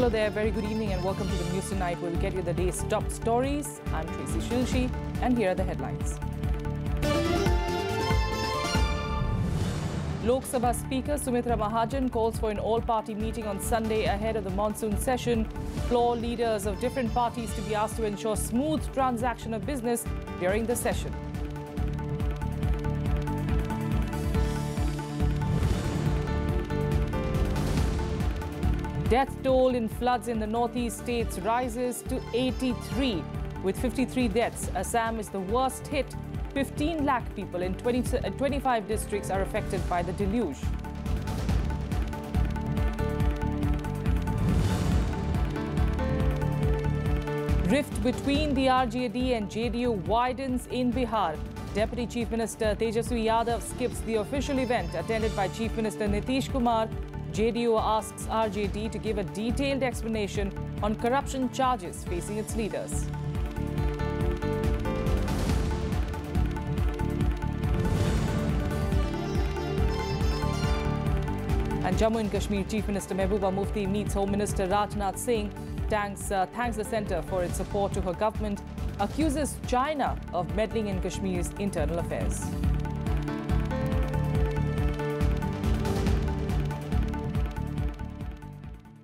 Hello there, very good evening and welcome to the News Tonight, where we get you the day's top stories. I'm Tracy Shilshi and here are the headlines. Lok Sabha Speaker Sumitra Mahajan calls for an all-party meeting on Sunday ahead of the monsoon session. Floor leaders of different parties to be asked to ensure smooth transaction of business during the session. Death toll in floods in the northeast states rises to 83. With 53 deaths, Assam is the worst hit. 15 lakh people in 25 districts are affected by the deluge. Rift between the RJD and JDU widens in Bihar. Deputy Chief Minister Tejaswi Yadav skips the official event attended by Chief Minister Nitish Kumar. JDU asks RJD to give a detailed explanation on corruption charges facing its leaders. And Jammu and Kashmir Chief Minister Mehbooba Mufti meets Home Minister Rajnath Singh, thanks the centre for its support to her government, accuses China of meddling in Kashmir's internal affairs.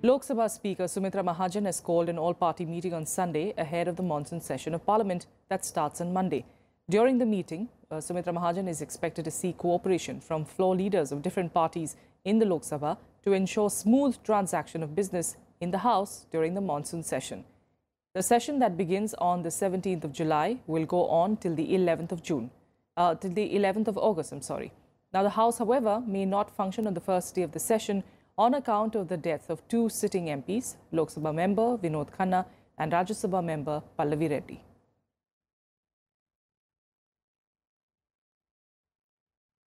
Lok Sabha Speaker Sumitra Mahajan has called an all-party meeting on Sunday ahead of the monsoon session of Parliament that starts on Monday. During the meeting, Sumitra Mahajan is expected to seek cooperation from floor leaders of different parties in the Lok Sabha to ensure smooth transaction of business in the House during the monsoon session. The session that begins on the 17th of July will go on till the 11th of August. Now, the House, however, may not function on the first day of the session on account of the death of two sitting MPs, Lok Sabha member Vinod Khanna and Rajya Sabha member Pallavi Reddy.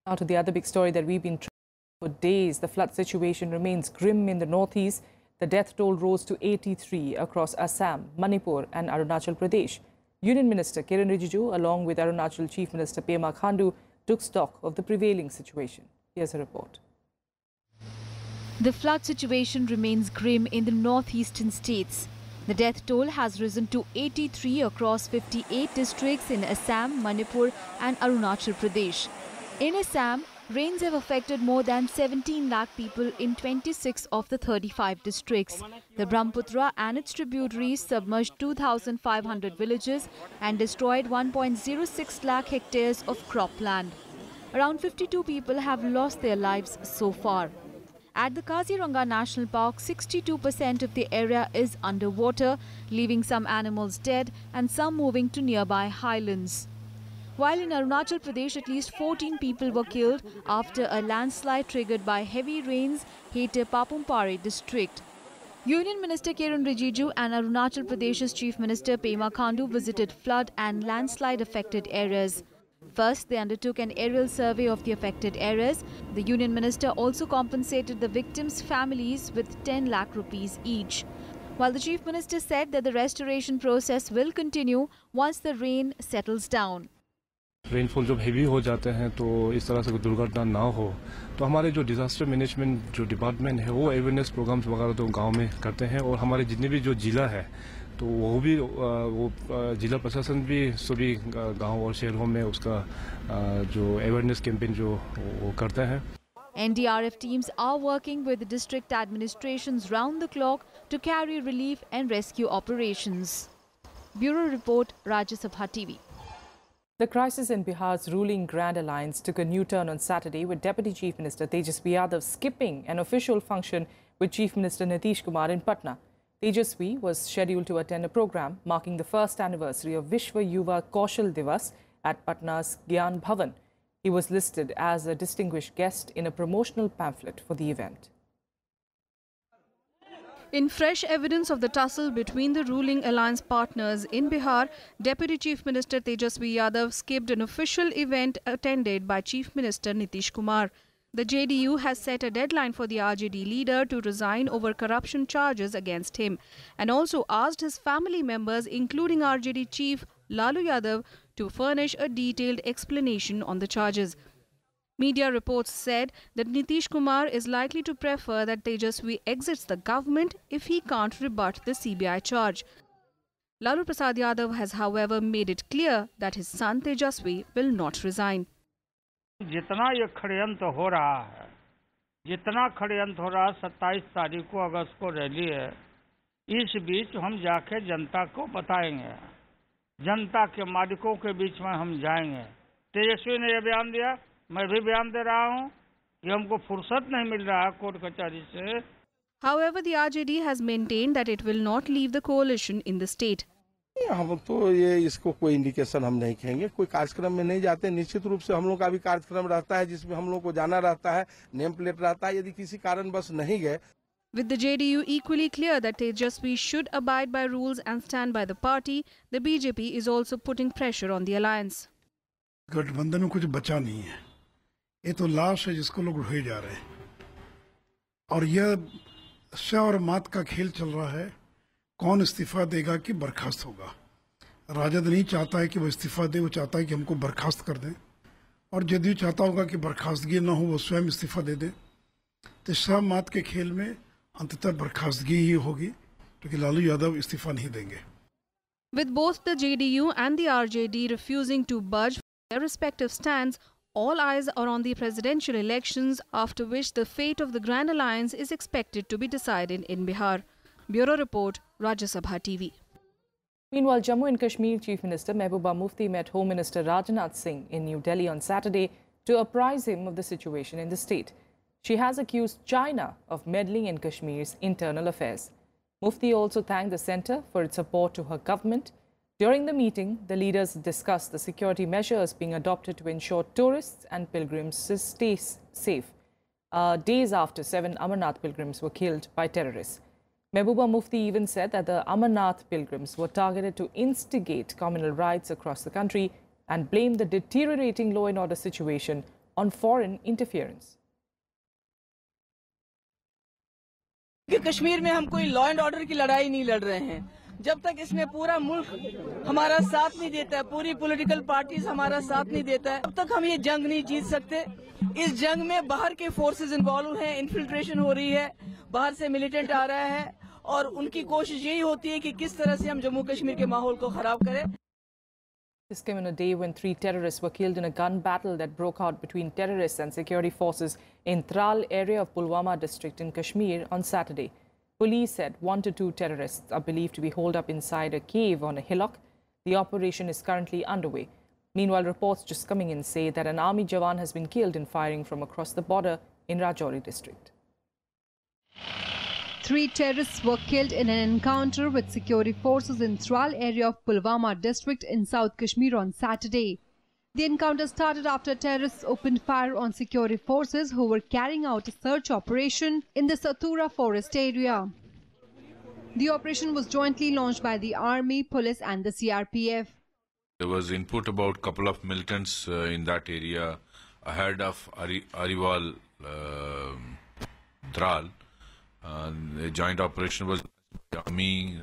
Now to the other big story that we've been tracking for days. The flood situation remains grim in the northeast. The death toll rose to 83 across Assam, Manipur and Arunachal Pradesh. Union Minister Kiren Rijiju, along with Arunachal Chief Minister Pema Khandu, took stock of the prevailing situation. Here's a report. The flood situation remains grim in the northeastern states. The death toll has risen to 83 across 58 districts in Assam, Manipur and Arunachal Pradesh. In Assam, rains have affected more than 17 lakh people in 26 of the 35 districts. The Brahmaputra and its tributaries submerged 2,500 villages and destroyed 1.06 lakh hectares of cropland. Around 52 people have lost their lives so far. At the Kaziranga National Park, 62% of the area is underwater, leaving some animals dead and some moving to nearby highlands. While in Arunachal Pradesh, at least 14 people were killed after a landslide triggered by heavy rains hit Papumpari district. Union Minister Kiren Rijiju and Arunachal Pradesh's Chief Minister Pema Khandu visited flood and landslide affected areas. First, they undertook an aerial survey of the affected areas. The Union Minister also compensated the victims' families with 10 lakh rupees each. While the Chief Minister said that the restoration process will continue once the rain settles down. Rainfall जब heavy हो जाते हैं तो इस तरह से कोई दुर्घटना ना हो तो हमारे जो डिजास्टर मैनेजमेंट जो डिपार्टमेंट है वो अवेयरनेस प्रोग्राम्स वगैरह तो गांव में करते हैं और हमारे जितने भी जो जिला है तो वो जिला प्रशासन भी सभी गांव और शहरों में उसका जो अवेयरनेस कैंपेन जो वो करते हैं. NDRF teams are working with the district administrations round the clock to carry relief and rescue operations. Bureau Report, Rajya Sabha TV. The crisis in Bihar's ruling Grand Alliance took a new turn on Saturday, with Deputy Chief Minister Tejaswi Yadav skipping an official function with Chief Minister Nitish Kumar in Patna. Tejaswi was scheduled to attend a program marking the first anniversary of Vishwa Yuva Kaushal Divas at Patna's Gyan Bhavan. He was listed as a distinguished guest in a promotional pamphlet for the event. In fresh evidence of the tussle between the ruling alliance partners in Bihar, Deputy Chief Minister Tejaswi Yadav skipped an official event attended by Chief Minister Nitish Kumar. The JDU has set a deadline for the RJD leader to resign over corruption charges against him and also asked his family members, including RJD Chief Lalu Yadav, to furnish a detailed explanation on the charges. Media reports said that Nitish Kumar is likely to prefer that Tejaswi exits the government if he can't rebut the CBI charge. Lalu Prasad Yadav has, however, made it clear that his son Tejaswi will not resign. जितना ये षड्यंत्र हो रहा है, जितना षड्यंत्र हो रहा है, 27 तारीख को अगस्त को रैली है, इस बीच हम जाके जनता को बताएंगे, जनता के मालिकों के बीच में हम जाएंगे। तेजस्वी ने ये बयान दिया, मैं भी बयान दे रहा हूं कि हमको फुर्सत नहीं मिल रहा है कोर्ट कचहरी से। However, the RJD has maintained that it will not leave the coalition in the state. हम तो ये इसको कोई इंडिकेशन हम नहीं कहेंगे, कोई कार्यक्रम में नहीं जाते। निश्चित रूप से हम लोग का भी कार्यक्रम रहता है जिसमें हम लोग को जाना रहता है, नेम प्लेट रहता है। यदि किसी कारणवश नहीं गए, With the JDU equally clear that Tejaswi should abide by rules and stand by the party, the BJP is also putting pressure on the alliance. गठबंधन में कुछ बचा नहीं है, ये तो लाश है जिसको लोग ढोए जा रहे हैं और यह स्व और मात का खेल चल रहा है। कौन इस्तीफा देगा कि बर्खास्त होगा? राजद नहीं चाहता है कि वो इस्तीफा दे, वो चाहता है कि हमको बर्खास्त कर दें, और जदयू चाहता होगा कि बर्खास्तगी न हो, वो स्वयं इस्तीफा दे दे। तो स्व मात के खेल में अंततः बर्खास्तगी ही होगी, क्योंकि लालू यादव इस्तीफा नहीं देंगे। With both the JDU and the RJD refusing to budge from their respective stands, all eyes are on the presidential elections, after which the fate of the Grand Alliance is expected to be decided in Bihar. Bureau Report, Rajya Sabha TV. Meanwhile, Jammu and Kashmir Chief Minister Mehbooba Mufti met Home Minister Rajnath Singh in New Delhi on Saturday to apprise him of the situation in the state. She has accused China of meddling in Kashmir's internal affairs. Mufti also thanked the centre for its support to her government. During the meeting, the leaders discussed the security measures being adopted to ensure tourists and pilgrims stay safe, days after 7 Amarnath pilgrims were killed by terrorists. Mehbooba Mufti even said that the Amarnath pilgrims were targeted to instigate communal riots across the country and blamed the deteriorating law and order situation on foreign interference. Kashmir में हम कोई law and order की लड़ाई नहीं लड़ रहे हैं। जब तक इसमें पूरा मुल्क हमारा साथ नहीं देता है, पूरी पॉलिटिकल पार्टीज हमारा साथ नहीं देता है, तब तक हम ये जंग नहीं जीत सकते। इस जंग में बाहर के फोर्सेस इन्वॉल्व हैं, इन्फिल्ट्रेशन हो रही है, बाहर से मिलिटेंट आ रहा है और उनकी कोशिश यही होती है कि किस तरह से हम जम्मू कश्मीर के माहौल को खराब करें। This came on a day when 3 terrorists were killed in a gun battle that broke out between terrorists and security forces in Tral area of Pulwama district in Kashmir on Saturday. Police said 1 to 2 terrorists are believed to be holed up inside a cave on a hillock. The operation is currently underway. Meanwhile, reports just coming in say that an army jawan has been killed in firing from across the border in Rajouri district. 3 terrorists were killed in an encounter with security forces in Tral area of Pulwama district in South Kashmir on Saturday. The encounter started after terrorists opened fire on security forces who were carrying out a search operation in the Sathura forest area. The operation was jointly launched by the army, police and the CRPF. There was input about a couple of militants in that area ahead of Ariwal Tral. The joint operation was Army,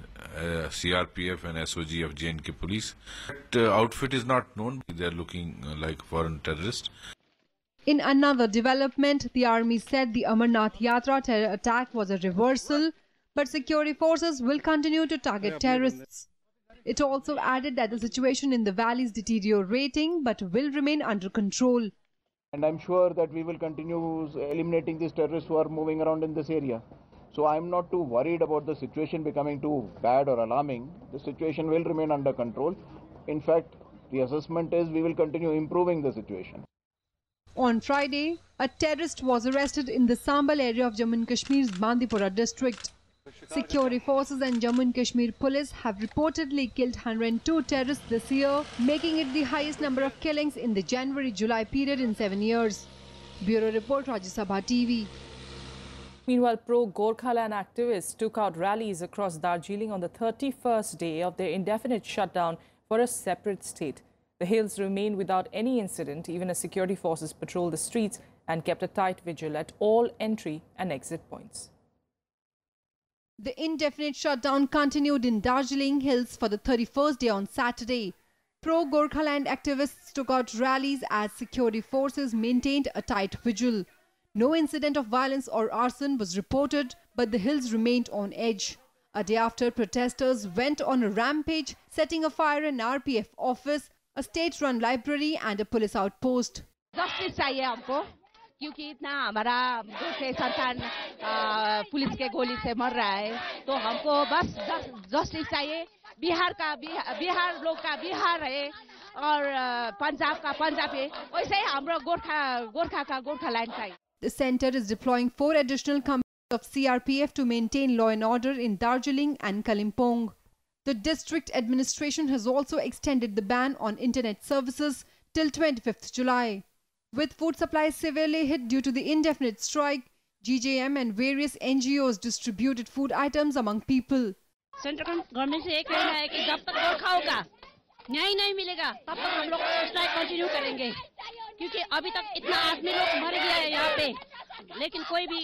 CRPF and SOG of J&K police. That outfit is not known. They are looking like foreign terrorists. In another development, the army said the Amarnath Yatra terror attack was a reversal, but security forces will continue to target terrorists. It also added that the situation in the valley is deteriorating but will remain under control. And I'm sure that we will continue eliminating these terrorists who are moving around in this area. So I'm not too worried about the situation becoming too bad or alarming. The situation will remain under control. In fact, the assessment is we will continue improving the situation. On Friday, a terrorist was arrested in the Sambal area of Jammu and Kashmir's Bandipora district. Security forces and Jammu and Kashmir police have reportedly killed 102 terrorists this year, making it the highest number of killings in the January-July period in 7 years. Bureau Report, Rajya Sabha TV. Meanwhile, pro-Gorkhaland activists took out rallies across Darjeeling on the 31st day of their indefinite shutdown for a separate state. The hills remained without any incident, even as security forces patrolled the streets and kept a tight vigil at all entry and exit points. The indefinite shutdown continued in Darjeeling Hills for the 31st day on Saturday. Pro-Gorkhaland activists took out rallies as security forces maintained a tight vigil. No incident of violence or arson was reported, but the hills remained on edge. A day after, protesters went on a rampage, setting afire an RPF office, a state-run library and a police outpost. Justice चाहिए हमको, क्योंकि इतना हमारा गोखे सरकार police के गोली से मर रहा है, तो हमको बस जस्टिस चाहिए. बिहार लोग का बिहार है और पंजाब का पंजाब है, वैसे ही हमरो गोरखा का गोरखालैंड चाहिए. The centre is deploying 4 additional companies of CRPF to maintain law and order in Darjeeling and Kalimpong. The district administration has also extended the ban on internet services till 25th July. With food supplies severely hit due to the indefinite strike, GJM and various NGOs distributed food items among people. Central government से एक कहना है कि जब तक गोरखाओं का न्याय नहीं मिलेगा तब तक हम लोग स्ट्राइक कंटिन्यू करेंगे, क्योंकि अभी तक इतना आदमी लोग मर गया है यहाँ पे, लेकिन कोई भी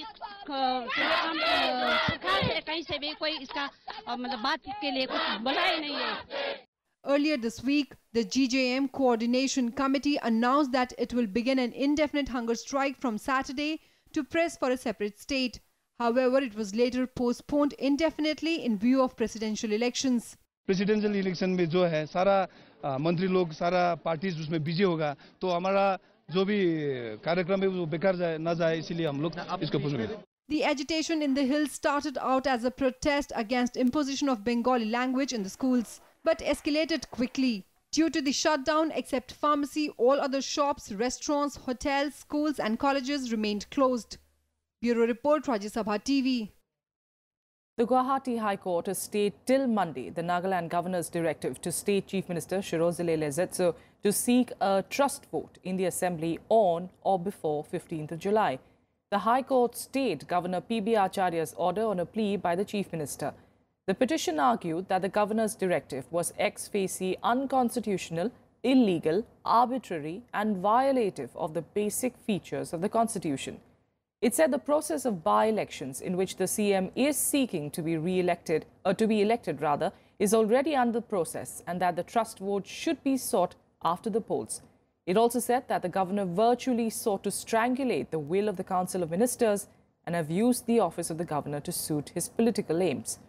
सरकार से कहीं से भी कोई इसका मतलब बात के लिए कुछ बोला ही नहीं है. Earlier this week, the GJM Coordination Committee announced that it will begin an indefinite hunger strike from Saturday to press for a separate state. However, it was later postponed indefinitely in view of presidential elections. Presidential election में जो है सारा मंत्री लोग सारा parties उसमें busy होगा, तो हमारा जो भी कार्यक्रम है वो बेकार ना जाए, इसीलिए हम लोग इसको पूछ रहे हैं. The agitation in the hills started out as a protest against imposition of Bengali language in the schools, but escalated quickly. Due to the shutdown, except pharmacy, all other shops, restaurants, hotels, schools and colleges remained closed. Bureau Report, Rajya Sabha TV. The Gujarat High Court has stayed till Monday the Nagaland Governor's directive to State Chief Minister Shirozile Lezetso to seek a trust vote in the Assembly on or before 15th of July. The High Court stayed Governor P.B. Acharya's order on a plea by the Chief Minister. The petition argued that the Governor's directive was ex facie unconstitutional, illegal, arbitrary and violative of the basic features of the Constitution. It said the process of by-elections in which the CM is seeking to be elected is already under process and that the trust vote should be sought after the polls. It also said that the governor virtually sought to strangulate the will of the Council of Ministers and have used the office of the governor to suit his political aims.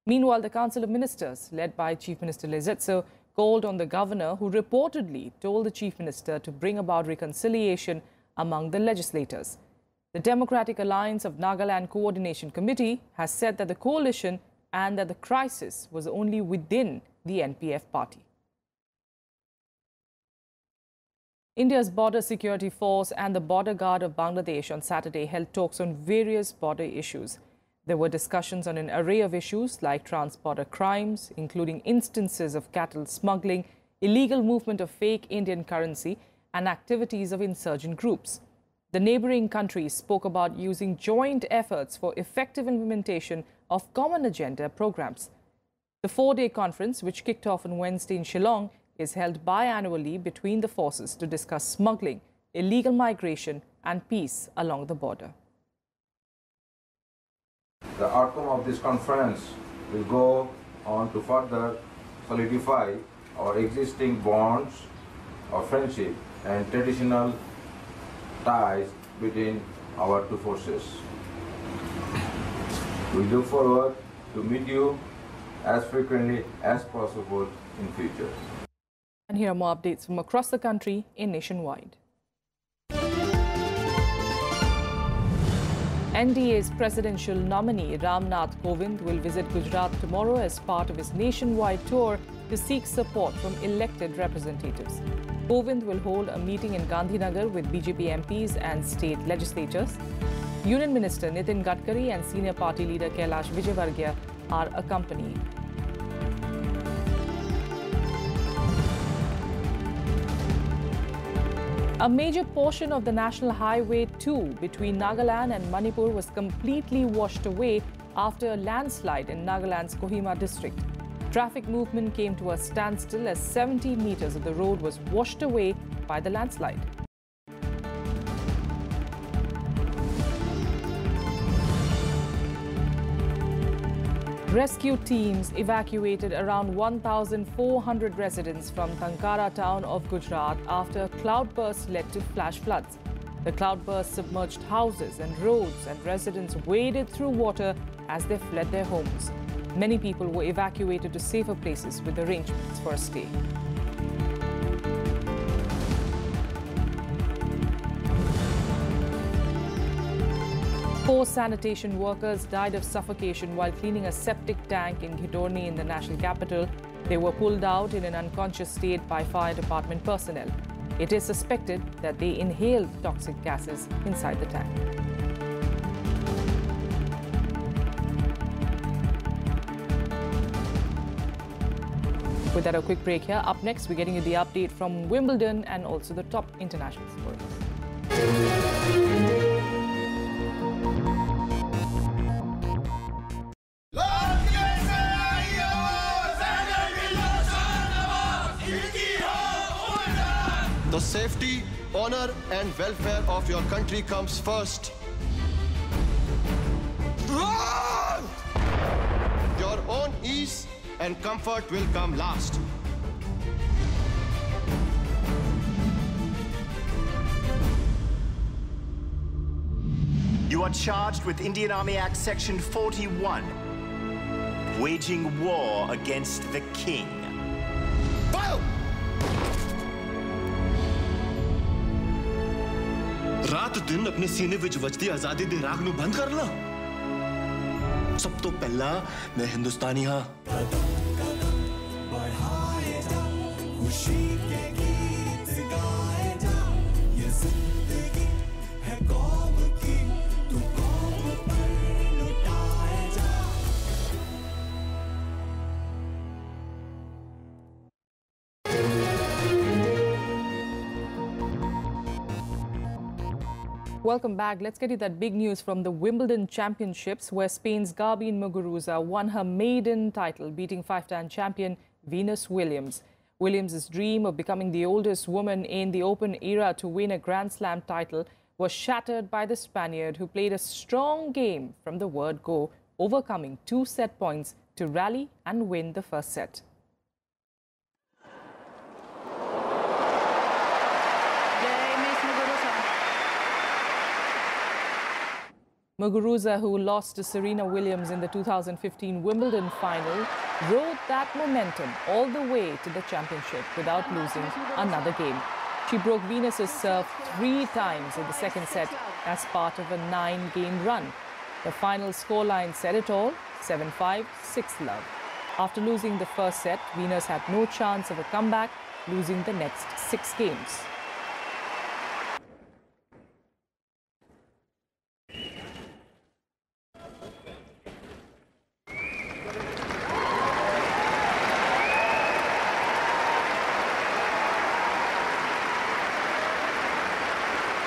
Meanwhile, the Council of Ministers, led by Chief Minister Lezetso, called on the governor, who reportedly told the Chief Minister to bring about reconciliation among the legislators. The Democratic Alliance of Nagaland Coordination Committee has said that the coalition and that the crisis was only within the NPF party. India's Border Security Force and the Border Guard of Bangladesh on Saturday held talks on various border issues. There were discussions on an array of issues like trans-border crimes, including instances of cattle smuggling, illegal movement of fake Indian currency, and activities of insurgent groups. The neighboring countries spoke about using joint efforts for effective implementation of common agenda programs. The 4-day conference, which kicked off on Wednesday in Shillong, is held biannually between the forces to discuss smuggling, illegal migration and peace along the border. The outcome of this conference will go on to further solidify our existing bonds of friendship and traditional ties between our two forces. We look forward to meet you as frequently as possible in future. And here are more updates from across the country in Nationwide. NDA's presidential nominee Ramnath Kovind will visit Gujarat tomorrow as part of his nationwide tour to seek support from elected representatives. Kovind will hold a meeting in Gandhinagar with BJP MPs and state legislators. Union Minister Nitin Gadkari and senior party leader Kailash Vijayvargiya are accompanying. A major portion of the National Highway 2 between Nagaland and Manipur was completely washed away after a landslide in Nagaland's Kohima district. Traffic movement came to a standstill as 70 meters of the road was washed away by the landslide. Rescue teams evacuated around 1,400 residents from Tankara town of Gujarat after a cloudburst led to flash floods. The cloudburst submerged houses and roads, and residents waded through water as they fled their homes. Many people were evacuated to safer places with arrangements for a stay. Four sanitation workers died of suffocation while cleaning a septic tank in Ghidorni in the national capital. They were pulled out in an unconscious state by fire department personnel. It is suspected that they inhaled toxic gases inside the tank. With that, a quick break here. Up next, we're getting you the update from Wimbledon and also the top international stories. The safety, honor and welfare of your country comes first. Your own ease and comfort will come last. You are charged with Indian Army Act Section 41, waging war against the king. Fire! रात दिन अपने सीने विच वजदी आजादी दे राग नू बंद कर ला। सब तो पहला मैं हिंदुस्तानी हाँ। खुशी के गीत गाए जा, ये जिंदगी है कौम की, तू कौम पर लुटाए जा। Welcome back. Let's get you that big news from the Wimbledon Championships, where Spain's Garbine Muguruza won her maiden title, beating five-time champion Venus Williams. Williams' dream of becoming the oldest woman in the Open era to win a Grand Slam title was shattered by the Spaniard, who played a strong game from the word go, overcoming 2 set points to rally and win the first set. Muguruza, who lost to Serena Williams in the 2015 Wimbledon final, rode that momentum all the way to the championship without losing another game. She broke Venus's serve 3 times in the second set as part of a 9-game run. The final scoreline said it all, 7-5, 6-love. After losing the first set, Venus had no chance of a comeback, losing the next 6 games.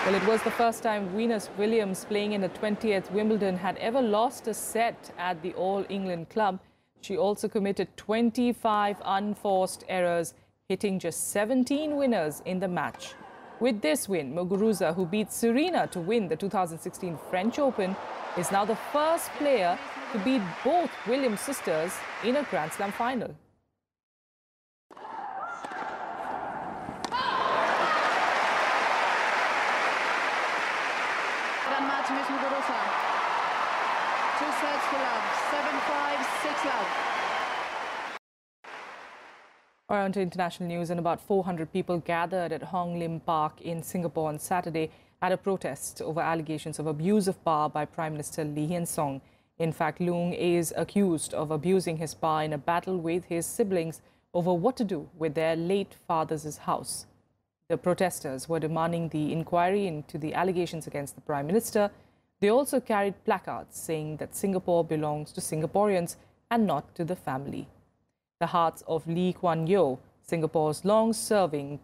Well, it was the first time Venus Williams, playing in the 20th Wimbledon, had ever lost a set at the All England club. She also committed 25 unforced errors, hitting just 17 winners in the match. With this win, Muguruza, who beat Serena to win the 2016 French Open, is now the first player to beat both Williams sisters in a Grand Slam final. Miss Muguruza. 2 sets to love. 7-5, 6-love. On to international news, and about 400 people gathered at Hong Lim Park in Singapore on Saturday at a protest over allegations of abuse of power by Prime Minister Lee Hsien Loong. In fact, Loong is accused of abusing his power in a battle with his siblings over what to do with their late father's house. The protesters were demanding the inquiry into the allegations against the Prime Minister. They also carried placards saying that Singapore belongs to Singaporeans and not to the family. The hearts of Lee Kuan Yew, Singapore's long-serving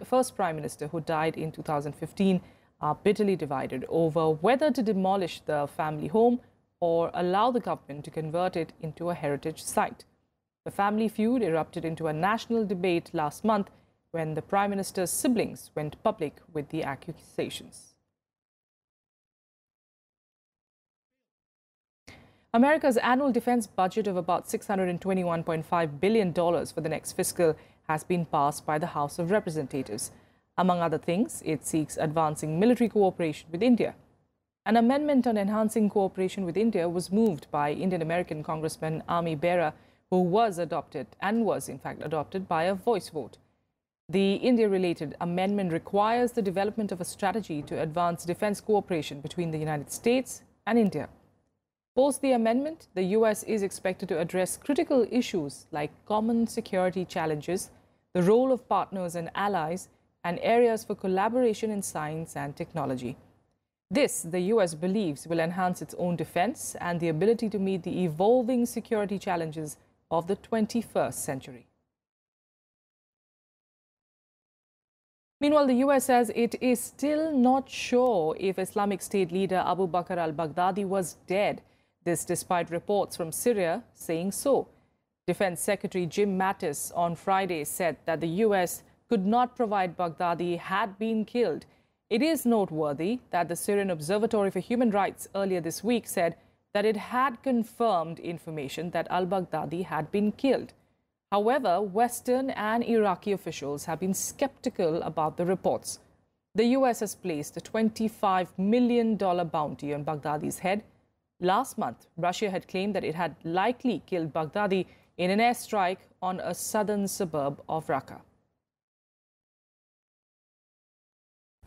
first Prime Minister who died in 2015, are bitterly divided over whether to demolish the family home or allow the government to convert it into a heritage site. The family feud erupted into a national debate last month when the Prime Minister's siblings went public with the accusations. America's annual defense budget of about $621.5 billion for the next fiscal has been passed by the House of Representatives. Among other things, it seeks advancing military cooperation with India. An amendment on enhancing cooperation with India was moved by Indian-American Congressman Ami Bera, who was adopted by a voice vote. The India-related amendment requires the development of a strategy to advance defense cooperation between the United States and India. Post the amendment, the U.S. is expected to address critical issues like common security challenges, the role of partners and allies, and areas for collaboration in science and technology. This, the U.S. believes, will enhance its own defense and the ability to meet the evolving security challenges of the 21st century. Meanwhile, the U.S. says it is still not sure if Islamic State leader Abu Bakr al-Baghdadi was dead. This despite reports from Syria saying so. Defense Secretary Jim Mattis on Friday said that the U.S. could not provide Baghdadi had been killed. It is noteworthy that the Syrian Observatory for Human Rights earlier this week said that it had confirmed information that al-Baghdadi had been killed. However, Western and Iraqi officials have been skeptical about the reports. The U.S. has placed a $25 million bounty on Baghdadi's head. Last month, Russia had claimed that it had likely killed Baghdadi in an airstrike on a southern suburb of Raqqa.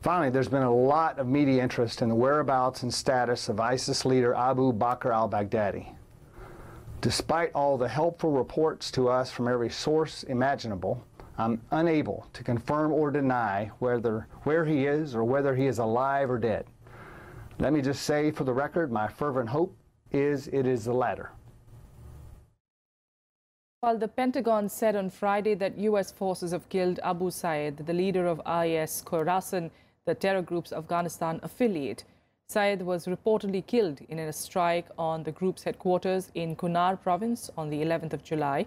Finally, there's been a lot of media interest in the whereabouts and status of ISIS leader Abu Bakr al-Baghdadi. Despite all the helpful reports to us from every source imaginable, I'm unable to confirm or deny where he is or whether he is alive or dead. Let me just say for the record, my fervent hope is it is the latter. While the Pentagon said on Friday that U.S. forces have killed Abu Sayyid, the leader of IS Khorasan, the terror group's Afghanistan affiliate, Sayyid was reportedly killed in a strike on the group's headquarters in Kunar province on the 11th of July.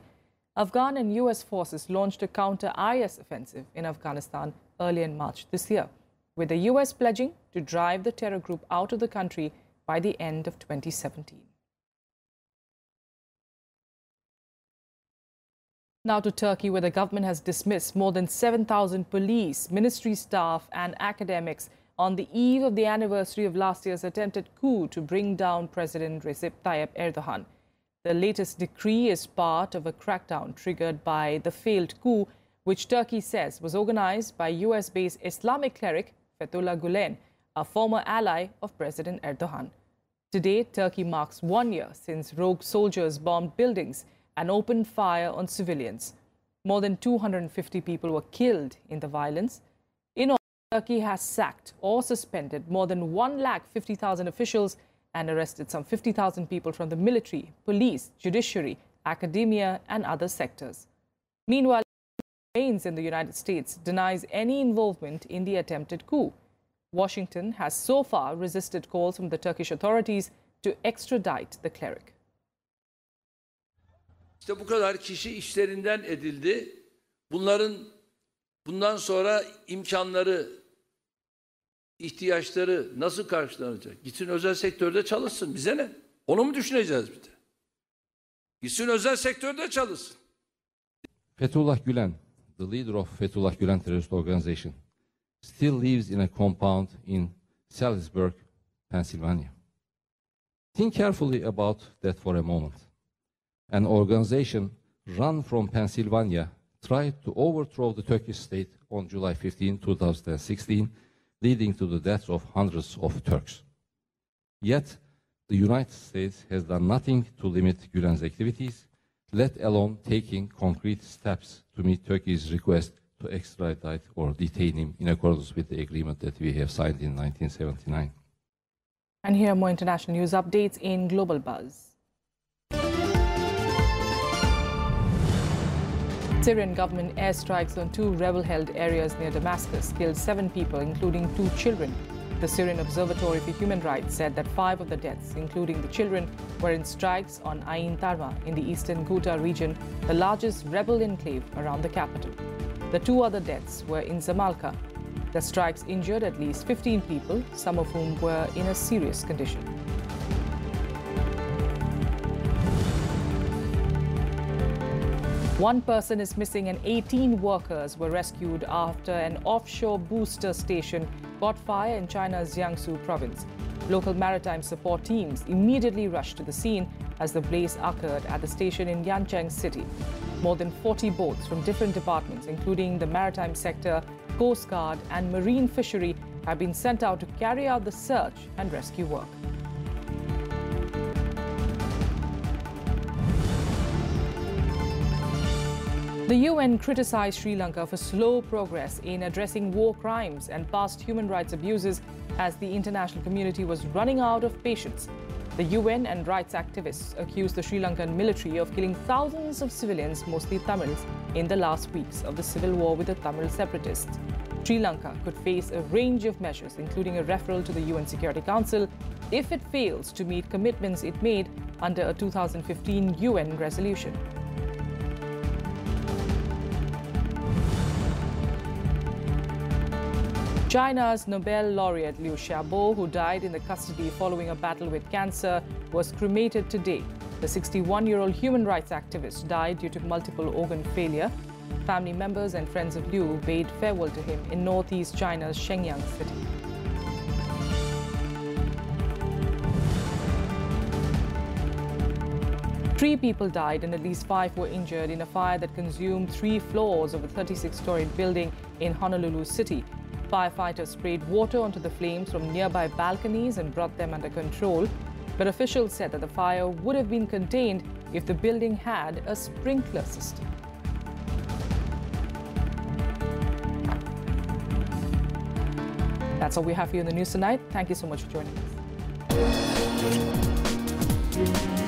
Afghan and U.S. forces launched a counter-IS offensive in Afghanistan early in March this year, with the U.S. pledging to drive the terror group out of the country by the end of 2017. Now to Turkey, where the government has dismissed more than 7,000 police, ministry staff and academics on the eve of the anniversary of last year's attempted coup to bring down President Recep Tayyip Erdogan. The latest decree is part of a crackdown triggered by the failed coup, which Turkey says was organized by US-based Islamic cleric Fethullah Gulen, a former ally of President Erdogan. Today, Turkey marks 1 year since rogue soldiers bombed buildings and opened fire on civilians. More than 250 people were killed in the violence. In all, Turkey has sacked or suspended more than 150,000 officials and arrested some 50,000 people from the military, police, judiciary, academia and other sectors. Meanwhile, remains in the United States denies any involvement in the attempted coup. Washington has so far resisted calls from the Turkish authorities to extradite the cleric. İşte bu kadar kişi işlerinden edildi. Bundan sonra imkanları, ihtiyaçları nasıl karşılanacak? Gitsin özel sektörde çalışsın. Bize ne? Onu mu düşüneceğiz bir de? Gitsin özel sektörde çalışsın. Fethullah Gülen, the leader of Fethullah Gülen terrorist organization, still lives in a compound in Salisbury, Pennsylvania. Think carefully about that for a moment. An organization run from Pennsylvania tried to overthrow the Turkish state on July 15, 2016, leading to the deaths of hundreds of Turks. Yet, the United States has done nothing to limit Gülen's activities, let alone taking concrete steps to meet Turkey's request to extradite or detain him in accordance with the agreement that we have signed in 1979. And here are more international news updates in Global Buzz. Syrian government airstrikes on 2 rebel-held areas near Damascus killed 7 people, including 2 children. The Syrian Observatory for Human Rights said that 5 of the deaths, including the children, were in strikes on Ain Tarma in the eastern Ghouta region, the largest rebel enclave around the capital. The 2 other deaths were in Zamalka. The strikes injured at least 15 people, some of whom were in a serious condition. One person is missing and 18 workers were rescued after an offshore booster station caught fire in China's Jiangsu province. Local maritime support teams immediately rushed to the scene as the blaze occurred at the station in Yancheng City. More than 40 boats from different departments, including the maritime sector, Coast Guard and marine fishery, have been sent out to carry out the search and rescue work. The UN criticized Sri Lanka for slow progress in addressing war crimes and past human rights abuses as the international community was running out of patience. The UN and rights activists accused the Sri Lankan military of killing thousands of civilians, mostly Tamils, in the last weeks of the civil war with the Tamil separatists. Sri Lanka could face a range of measures, including a referral to the UN Security Council, if it fails to meet commitments it made under a 2015 UN resolution. China's Nobel laureate Liu Xiaobo, who died in the custody following a battle with cancer, was cremated today. The 61-year-old human rights activist died due to multiple organ failure. Family members and friends of Liu bade farewell to him in northeast China's Shenyang city. Three people died and at least 5 were injured in a fire that consumed 3 floors of a 36-story building in Honolulu City. Firefighters sprayed water onto the flames from nearby balconies and brought them under control. But officials said that the fire would have been contained if the building had a sprinkler system. That's all we have for you in the news tonight. Thank you so much for joining us.